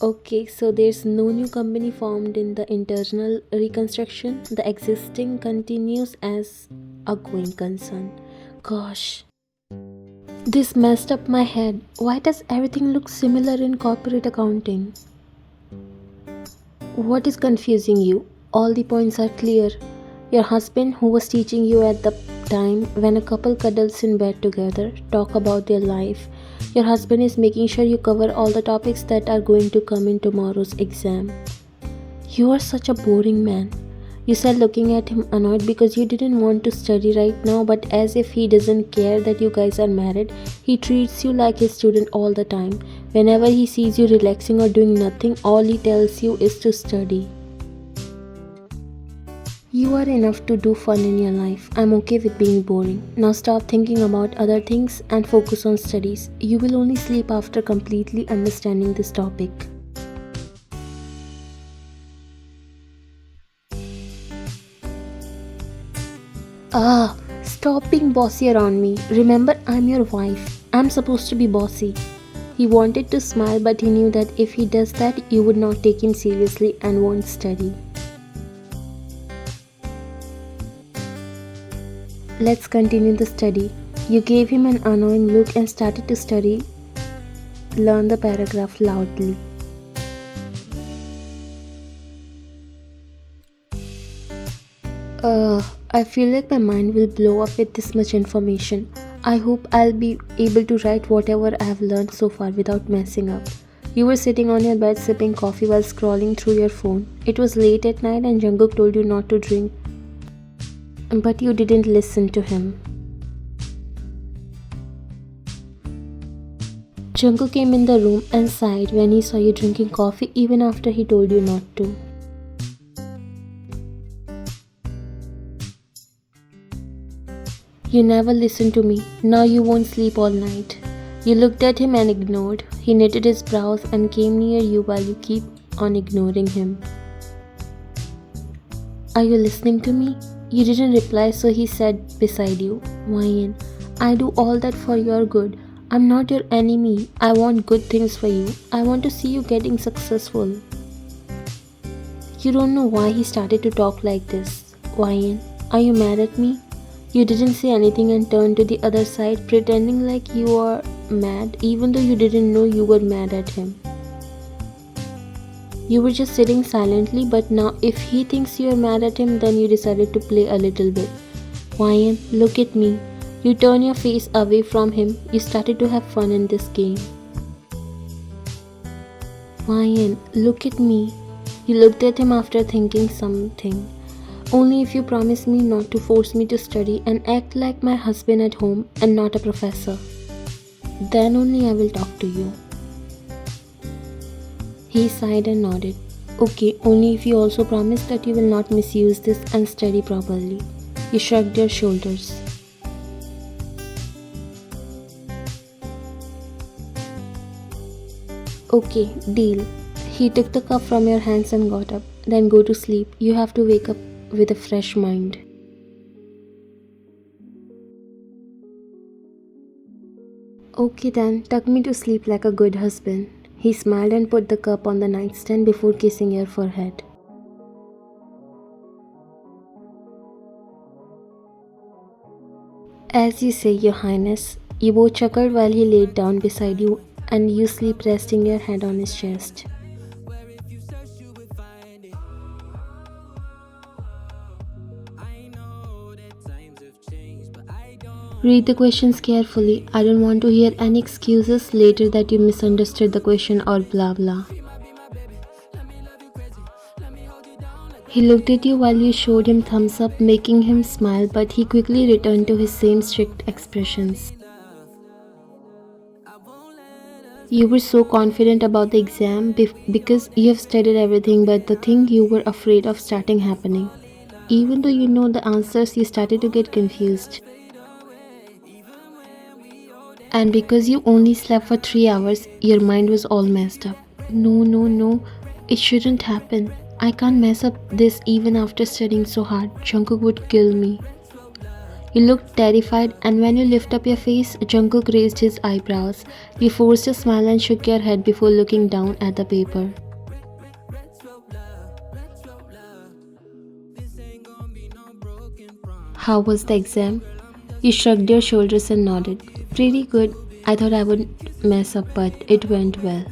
Okay, so there's no new company formed in the internal reconstruction. The existing continues as a going concern. Gosh, this messed up my head. Why does everything look similar in corporate accounting? What is confusing you? All the points are clear. Your husband, who was teaching you at the time when a couple cuddles in bed together, talk about their life. Your husband is making sure you cover all the topics that are going to come in tomorrow's exam. You are such a boring man. You said, looking at him annoyed because you didn't want to study right now, but as if he doesn't care that you guys are married, he treats you like his student all the time. Whenever he sees you relaxing or doing nothing, all he tells you is to study. You are enough to do fun in your life. I'm okay with being boring. Now stop thinking about other things and focus on studies. You will only sleep after completely understanding this topic. Stop being bossy around me. Remember, I'm your wife. I'm supposed to be bossy. He wanted to smile, but he knew that if he does that, you would not take him seriously and won't study. Let's continue the study. You gave him an annoying look and started to study. Learn the paragraph loudly. I feel like my mind will blow up with this much information. I hope I'll be able to write whatever I have learned so far without messing up. You were sitting on your bed sipping coffee while scrolling through your phone. It was late at night and Jungkook told you not to drink, but you didn't listen to him. Jungkook came in the room and sighed when he saw you drinking coffee even after he told you not to. You never listened to me. Now you won't sleep all night. You looked at him and ignored. He knitted his brows and came near you while you keep on ignoring him. Are you listening to me? You didn't reply, so he said beside you, Ryan, I do all that for your good. I'm not your enemy. I want good things for you. I want to see you getting successful. You don't know why he started to talk like this. Ryan, are you mad at me? You didn't say anything and turned to the other side, pretending like you are mad, even though you didn't know you were mad at him. You were just sitting silently, but now if he thinks you are mad at him, then you decided to play a little bit. Ryan, look at me. You turn your face away from him. You started to have fun in this game. Ryan, look at me. You looked at him after thinking something. Only if you promise me not to force me to study and act like my husband at home and not a professor. Then only I will talk to you. He sighed and nodded. Okay, only if you also promise that you will not misuse this and study properly. You shrugged your shoulders. Okay, deal. He took the cup from your hands and got up. Then go to sleep. You have to wake up with a fresh mind. Okay then, tuck me to sleep like a good husband. He smiled and put the cup on the nightstand before kissing your forehead. As you say, Your Highness. You both chuckled while he laid down beside you and you sleep resting your head on his chest. Read the questions carefully. I don't want to hear any excuses later that you misunderstood the question or blah blah. He looked at you while you showed him thumbs up, making him smile, but he quickly returned to his same strict expressions. You were so confident about the exam because you have studied everything but the thing you were afraid of starting happening. Even though you know the answers, you started to get confused. And because you only slept for 3 hours, your mind was all messed up. No, it shouldn't happen. I can't mess up this even after studying so hard. Jungkook would kill me. You looked terrified, and when you lift up your face, Jungkook raised his eyebrows. You forced a smile and shook your head before looking down at the paper. How was the exam? You shrugged your shoulders and nodded. Pretty good. I thought I would mess up, but it went well.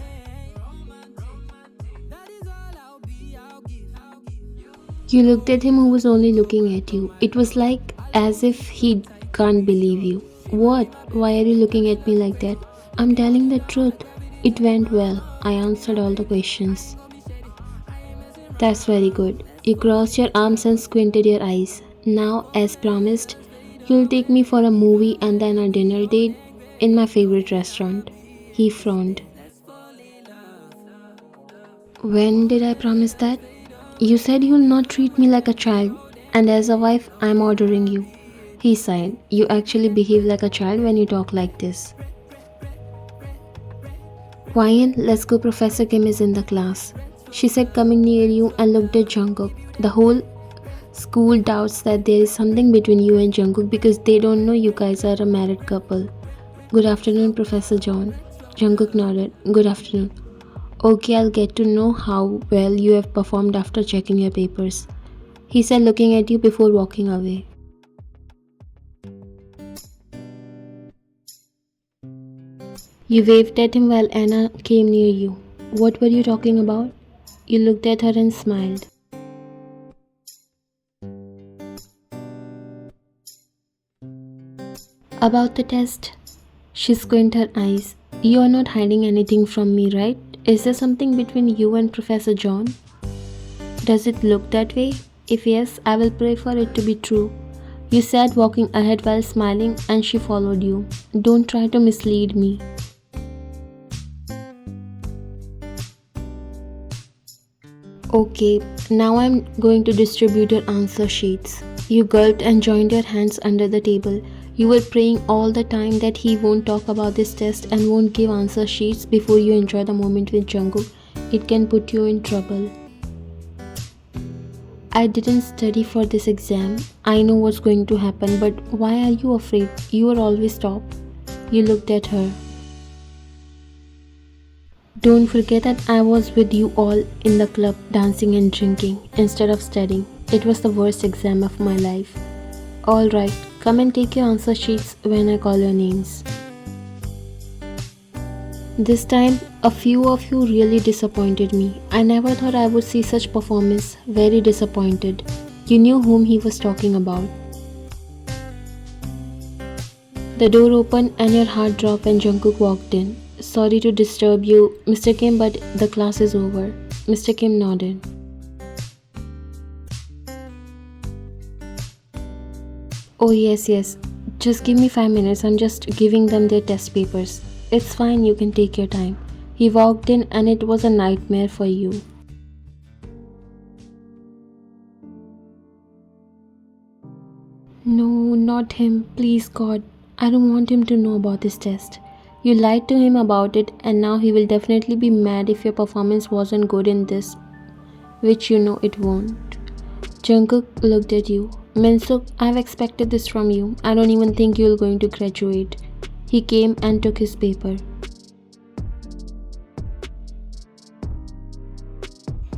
You looked at him who was only looking at you. It was like as if he can't believe you. What? Why are you looking at me like that? I'm telling the truth. It went well. I answered all the questions. That's very good. You crossed your arms and squinted your eyes. Now, as promised, you'll take me for a movie and then a dinner date in my favorite restaurant. He frowned. When did I promise that? You said you'll not treat me like a child, and as a wife, I'm ordering you. He sighed. You actually behave like a child when you talk like this. Ryan, let's go. Professor Kim is in the class. She said, coming near you and looked at Jungkook. The whole school doubts that there is something between you and Jungkook because they don't know you guys are a married couple. Good afternoon, Professor John. Jungkook nodded. Good afternoon. Okay, I'll get to know how well you have performed after checking your papers, he said, looking at you before walking away. You waved at him while Anna came near you. What were you talking about? You looked at her and smiled. About the test. She squinted her eyes. You are not hiding anything from me, right? Is there something between you and Professor John? Does it look that way? If yes, I will pray for it to be true. You sat walking ahead while smiling and she followed you. Don't try to mislead me. Okay, now I'm going to distribute your answer sheets. You gulped and joined your hands under the table. You were praying all the time that he won't talk about this test and won't give answer sheets before you enjoy the moment with Jungkook. It can put you in trouble. I didn't study for this exam. I know what's going to happen, but why are you afraid? You are always top. You looked at her. Don't forget that I was with you all in the club dancing and drinking instead of studying. It was the worst exam of my life. Alright, come and take your answer sheets when I call your names. This time, a few of you really disappointed me. I never thought I would see such performance. Very disappointed. You knew whom he was talking about. The door opened and your heart dropped when Jungkook walked in. Sorry to disturb you, Mr. Kim, but the class is over. Mr. Kim nodded. Oh yes. Just give me 5 minutes. I'm just giving them their test papers. It's fine, you can take your time. He walked in and it was a nightmare for you. No, not him. Please God. I don't want him to know about this test. You lied to him about it and now he will definitely be mad if your performance wasn't good in this, which you know it won't. Jungkook looked at you. Minsuk, I've expected this from you. I don't even think you're going to graduate. He came and took his paper.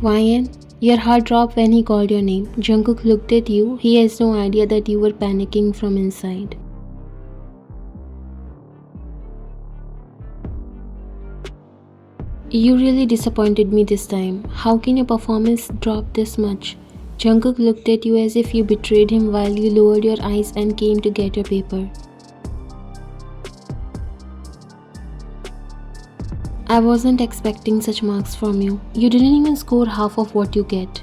Ryan, your heart dropped when he called your name. Jungkook looked at you. He has no idea that you were panicking from inside. You really disappointed me this time. How can your performance drop this much? Jungkook looked at you as if you betrayed him while you lowered your eyes and came to get your paper. I wasn't expecting such marks from you. You didn't even score half of what you get.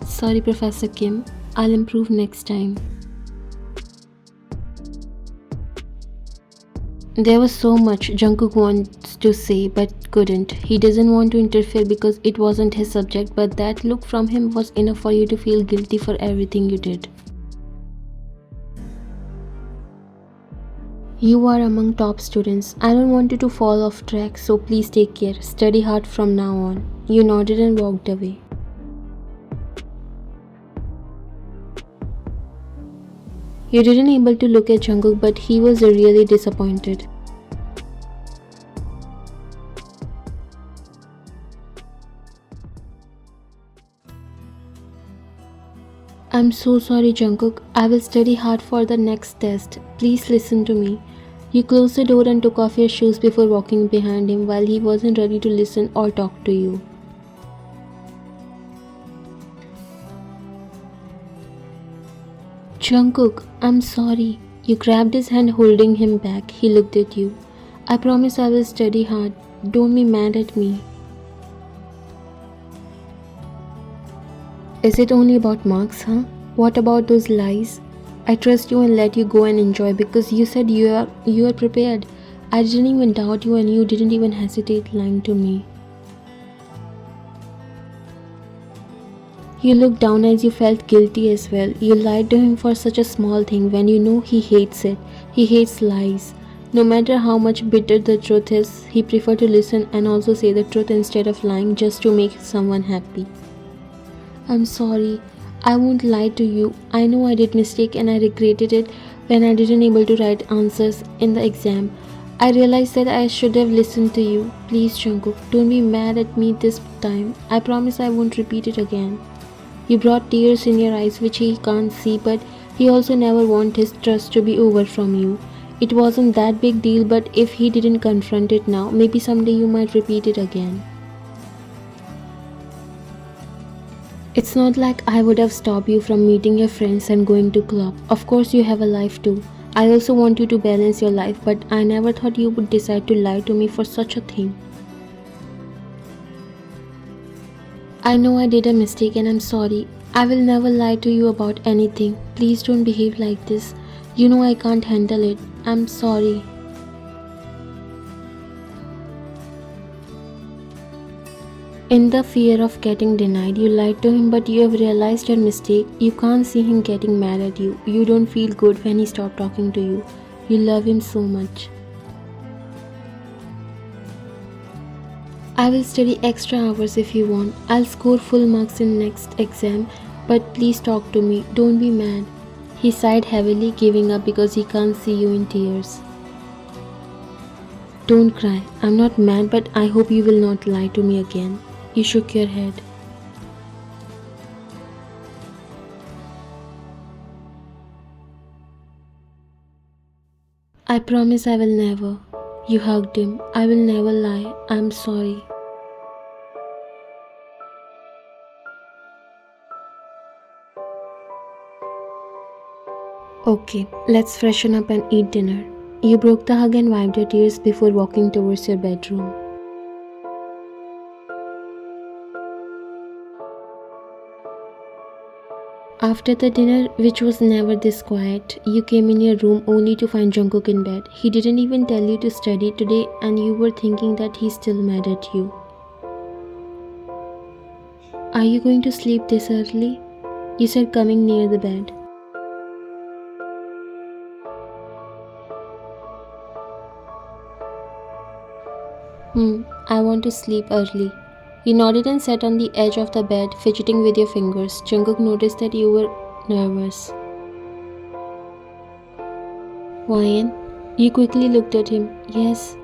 Sorry, Professor Kim. I'll improve next time. There was so much Jungkook wants to say but couldn't. He doesn't want to interfere because it wasn't his subject, but that look from him was enough for you to feel guilty for everything you did. You are among top students. I don't want you to fall off track, so please take care. Study hard from now on. You nodded and walked away. You didn't able to look at Jungkook, but he was really disappointed. I'm so sorry, Jungkook. I will study hard for the next test. Please listen to me. You closed the door and took off your shoes before walking behind him while he wasn't ready to listen or talk to you. Jungkook, I'm sorry. You grabbed his hand, holding him back. He looked at you. I promise I will study hard. Don't be mad at me. Is it only about marks, huh? What about those lies? I trust you and let you go and enjoy because you said you are prepared. I didn't even doubt you and you didn't even hesitate lying to me. You looked down as you felt guilty as well. You lied to him for such a small thing when you know he hates it. He hates lies. No matter how much bitter the truth is, he prefers to listen and also say the truth instead of lying just to make someone happy. I'm sorry. I won't lie to you. I know I did mistake and I regretted it when I didn't able to write answers in the exam. I realized that I should have listened to you. Please, Jungkook, don't be mad at me this time. I promise I won't repeat it again. You brought tears in your eyes which he can't see, but he also never want his trust to be over from you. It wasn't that big deal, but if he didn't confront it now, maybe someday you might repeat it again. It's not like I would have stopped you from meeting your friends and going to club. Of course you have a life too. I also want you to balance your life, but I never thought you would decide to lie to me for such a thing. I know I did a mistake and I'm sorry. I will never lie to you about anything. Please don't behave like this. You know I can't handle it. I'm sorry. In the fear of getting denied, you lied to him, but you have realized your mistake. You can't see him getting mad at you. You don't feel good when he stopped talking to you. You love him so much. I will study extra hours if you want. I'll score full marks in next exam, but please talk to me. Don't be mad. He sighed heavily, giving up because he can't see you in tears. Don't cry. I'm not mad, but I hope you will not lie to me again. You shook your head. I promise I will never. You hugged him. I will never lie. I'm sorry. Okay, let's freshen up and eat dinner. You broke the hug and wiped your tears before walking towards your bedroom. After the dinner, which was never this quiet, you came in your room only to find Jungkook in bed. He didn't even tell you to study today and you were thinking that he's still mad at you. Are you going to sleep this early? You said coming near the bed. I want to sleep early. You nodded and sat on the edge of the bed, fidgeting with your fingers. Jungkook noticed that you were nervous. Wyan? You quickly looked at him. Yes.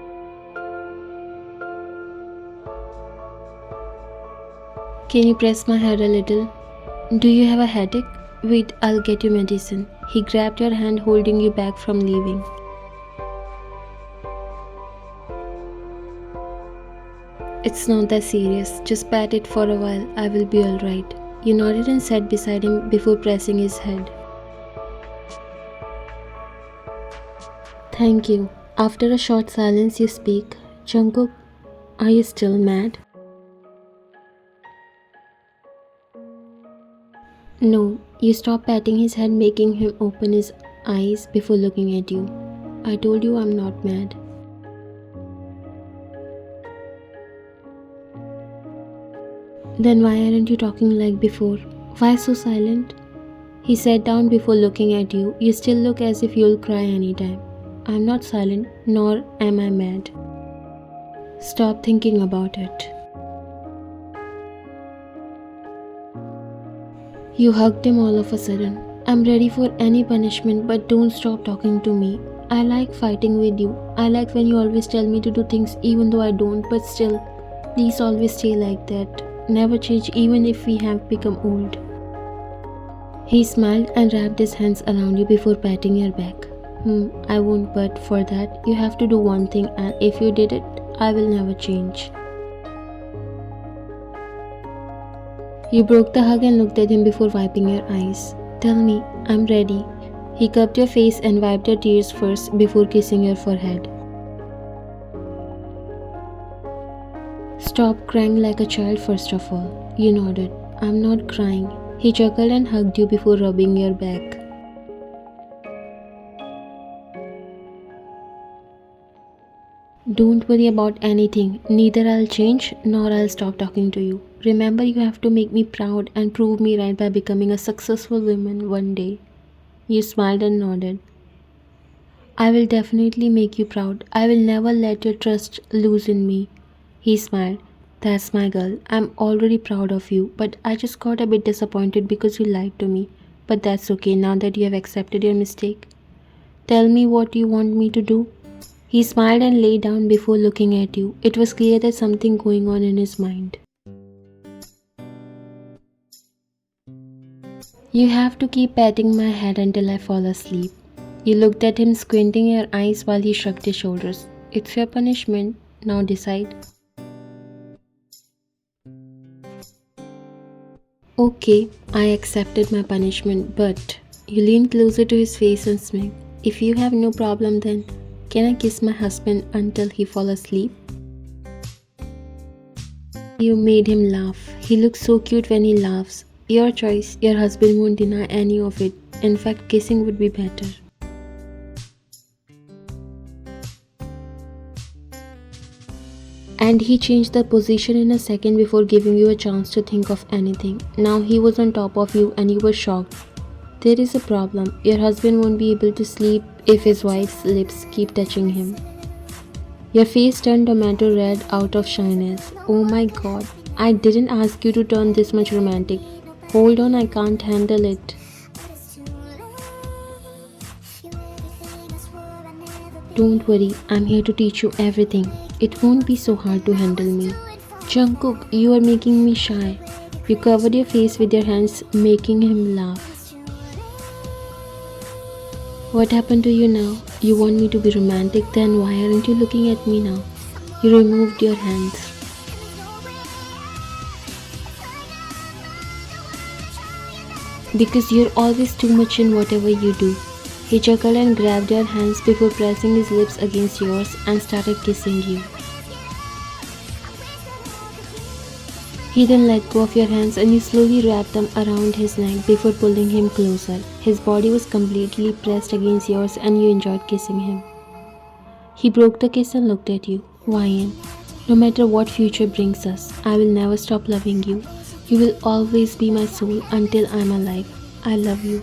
Can you press my head a little? Do you have a headache? Wait, I'll get you medicine. He grabbed your hand, holding you back from leaving. It's not that serious. Just pat it for a while. I will be alright. You nodded and sat beside him before pressing his head. Thank you. After a short silence, you speak. Jungkook, are you still mad? No. You stopped patting his head, making him open his eyes before looking at you. I told you I'm not mad. Then why aren't you talking like before? Why so silent? He sat down before looking at you. You still look as if you'll cry anytime. I'm not silent, nor am I mad. Stop thinking about it. You hugged him all of a sudden. I'm ready for any punishment, but don't stop talking to me. I like fighting with you. I like when you always tell me to do things even though I don't, but still, please always stay like that. Never change even if we have become old. He smiled and wrapped his hands around you before patting your back. I won't, but for that, you have to do one thing, and if you did it, I will never change. You broke the hug and looked at him before wiping your eyes. Tell me, I'm ready. He cupped your face and wiped your tears first before kissing your forehead. Stop crying like a child first of all. You nodded. I'm not crying. He chuckled and hugged you before rubbing your back. Don't worry about anything. Neither I'll change nor I'll stop talking to you. Remember, you have to make me proud and prove me right by becoming a successful woman one day. You smiled and nodded. I will definitely make you proud. I will never let your trust lose in me. He smiled. That's my girl. I'm already proud of you, but I just got a bit disappointed because you lied to me. But that's okay now that you have accepted your mistake. Tell me what you want me to do. He smiled and lay down before looking at you. It was clear that something going on in his mind. You have to keep patting my head until I fall asleep. You looked at him, squinting your eyes while he shrugged his shoulders. It's your punishment. Now decide. Okay, I accepted my punishment, but you leaned closer to his face and smiled. If you have no problem, then can I kiss my husband until he fall asleep? You made him laugh. He looks so cute when he laughs. Your choice. Your husband won't deny any of it. In fact, kissing would be better. And he changed the position in a second before giving you a chance to think of anything. Now he was on top of you and you were shocked. There is a problem. Your husband won't be able to sleep if his wife's lips keep touching him. Your face turned tomato red out of shyness. Oh my god. I didn't ask you to turn this much romantic. Hold on, I can't handle it. Don't worry, I'm here to teach you everything. It won't be so hard to handle me. Jungkook, you are making me shy. You covered your face with your hands, making him laugh. What happened to you now? You want me to be romantic, then why aren't you looking at me now? You removed your hands. Because you're always too much in whatever you do. He chuckled and grabbed your hands before pressing his lips against yours and started kissing you. He then let go of your hands and you slowly wrapped them around his neck before pulling him closer. His body was completely pressed against yours and you enjoyed kissing him. He broke the kiss and looked at you. Ryan, no matter what future brings us, I will never stop loving you. You will always be my soul until I'm alive. I love you.